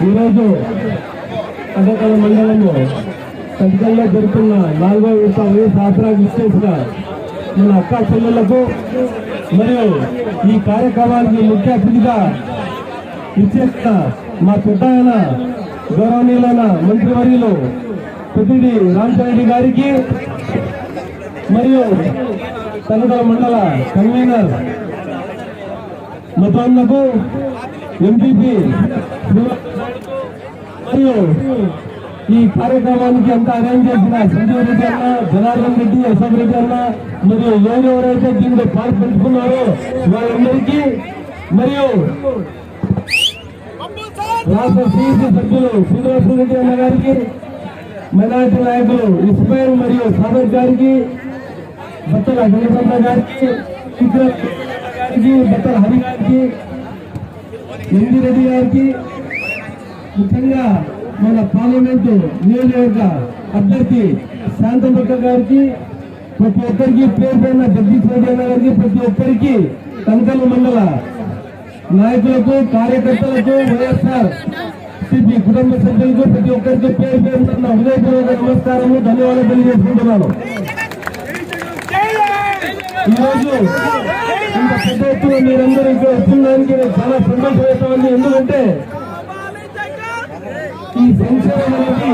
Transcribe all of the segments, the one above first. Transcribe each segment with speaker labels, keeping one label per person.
Speaker 1: ఈరోజు అదకల మండలంలో సంకల్లో జరుగుతున్న 4వ విడత వైఎస్ ఆసరా విశ్లేషణ మన అక్క చెల్లెళ్లకు మరియు ఈ కార్యక్రమానికి ముఖ్య అతిథిగా ఇచ్చేసిన మా పెద్ద ఆయన గౌరవనీయులైన మంత్రివర్యులు పెద్దిరెడ్డి రామచంద్రెడ్డి గారికి మరియు తనదల మండల కన్వీనర్ మతాన్నకు ఎంపీపీ మరియు ఈ కార్యక్రమానికి అంతా అరేంజ్ చేసిన సంజీవ్ రెడ్డి అన్న, జనార్దన్ రెడ్డి, అశోక్ రెడ్డి అన్న మరియు ఎవరెవరైతే దీనిలో పాల్పంచుకున్నారో వాళ్ళందరికీ మరియు రాష్ట్ర సిఇసి సభ్యులు శ్రీనివాస రెడ్డి అన్న గారికి, మైనార్టీ నాయకులు ఇస్మాయిల్ మరియు సాదర్ గారికి, బత్తల గణేశన్న గారికి, గారికి, బత్తల హరి గారికి, ఎండి రెడ్డి గారికి, ముఖ్యంగా మన పార్లమెంటు నియోజకవర్గ అభ్యర్థి శాంతమక్క గారికి, ప్రతి ఒక్కరికి పేరు పైన జగదీష్ రెడ్డి అన్న గారికి, ప్రతి ఒక్కరికి కనకల మండల నాయకులకు, కార్యకర్తలకు, వైఎస్ఆర్ సిపి కుటుంబ సభ్యులకు ప్రతి ఒక్కరికి పేరు పేరున్న హృదయపూర్వక నమస్కారము, ధన్యవాదాలు తెలియజేసుకుంటున్నాను. ఈరోజు ఇంత పెద్ద ఎత్తున మీరందరూ ఇక్కడ వచ్చిందానికి నేను చాలా సంతోషపడుతుంది. ఎందుకంటే ఈ సంక్షేమం అనేది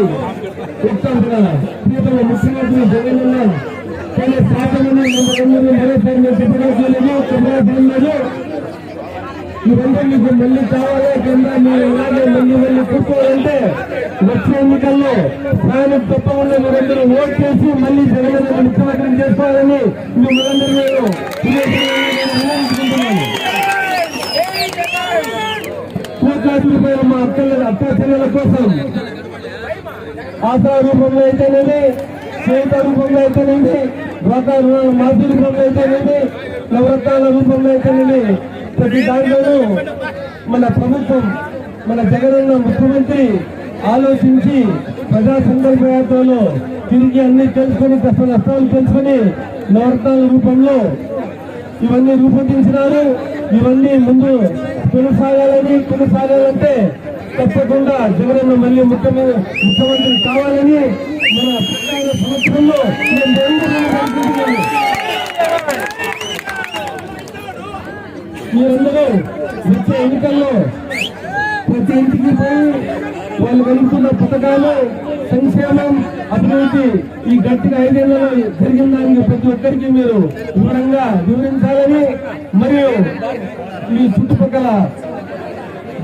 Speaker 1: ప్రియతమ ముఖ్యమంత్రి జగన్ కొన్ని శాతమని మరోసారి మేము చెప్పలేదు. ఇవన్నీ మీకు మళ్ళీ కావాలి కింద మీరు ఇలాగే మళ్ళీ కూర్చోవాలంటే వచ్చే ఎన్నికల్లో ఫ్యాన్ తప్పకుండా మీరందరూ ఓట్ చేసి మళ్ళీ జగన్ ముఖ్యమంత్రిని చేసుకోవాలని మిమ్మల్ందరూ నేను విన్నవించుకుంటున్నాను. కోట్లాది మా అక్క చెల్లెల కోసం ఆశా రూపంలో అయితేనేమి, చేత రూపంలో అయితేనేమి, మాసీ రూపంలో అయితేనేమి, నవరత్నాల రూపంలో అయితేనేమి, ప్రతి దాంట్లోనూ మన ప్రభుత్వం, మన జగనన్న ముఖ్యమంత్రి ఆలోచించి ప్రజా సంకల్ప యాత్రలో తిరిగి అన్ని తెలుసుకుని కష్ట నష్టాలు తెలుసుకుని నవరత్నాల రూపంలో ఇవన్నీ రూపొందించినారు. ఇవన్నీ ముందు కొనసాగాలంటే తప్పకుండా జగనన్న మళ్ళీ ముఖ్యమంత్రి కావాలని మన సంవత్సరంలో మీరందరూ వచ్చే ఎన్నికల్లో ప్రతి ఇంటికి పోయి వాళ్ళు కలుగుతున్న పథకాలు, సంక్షేమం, అభివృద్ధి ఈ గట్టిగా 5 ఏళ్లలో జరిగిన దానికి ప్రతి ఒక్కరికి మీరు వివరంగా వివరించాలని మరియు మీ చుట్టుపక్కల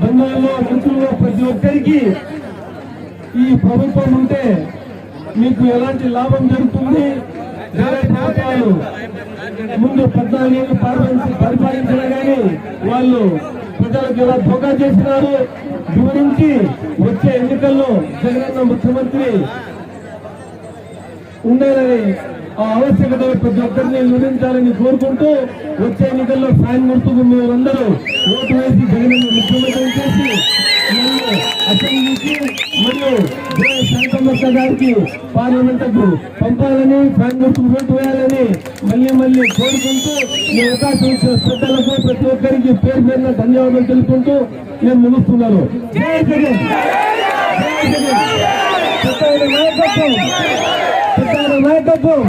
Speaker 1: బంధువుల్లో, మిత్రుల్లో ప్రతి ఒక్కరికి ఈ ప్రభుత్వం ఉంటే మీకు ఎలాంటి లాభం జరుగుతుంది, వేరే ప్రభుత్వాలు ముందు 14 ఏళ్ళు పరిపాలించినా కానీ వాళ్ళు ప్రజలకు ఎలా ధోకా చేసినారు వివరించి వచ్చే ఎన్నికల్లో జగనన్న ముఖ్యమంత్రి ఉండాలని ఆ ఆవశ్యకత ప్రతి ఒక్కరిని వివరించాలని కోరుకుంటూ వచ్చే ఎన్నికల్లో ఫ్యాన్ గుర్తుకు మీరందరూ ఓటు వేసి జగనన్న ముఖ్యమంత్రి చేసి అసెంబ్లీకి మరియు శాంతమక్క గారికి పార్లమెంటుకు పంపాలని, ఫ్యాన్ గుర్తుకు ఓటు వేయాలని మళ్ళీ కోరుకుంటూ మీ అవకాశం ఇచ్చిన శ్రద్ధలకు ప్రతి ఒక్కరికి పేరు పేరున ధన్యవాదాలు తెలుపుకుంటూ నేను ముగిస్తున్నాను. జై జగన్, జై జగన్, నాయకత్వం, నాయకత్వం.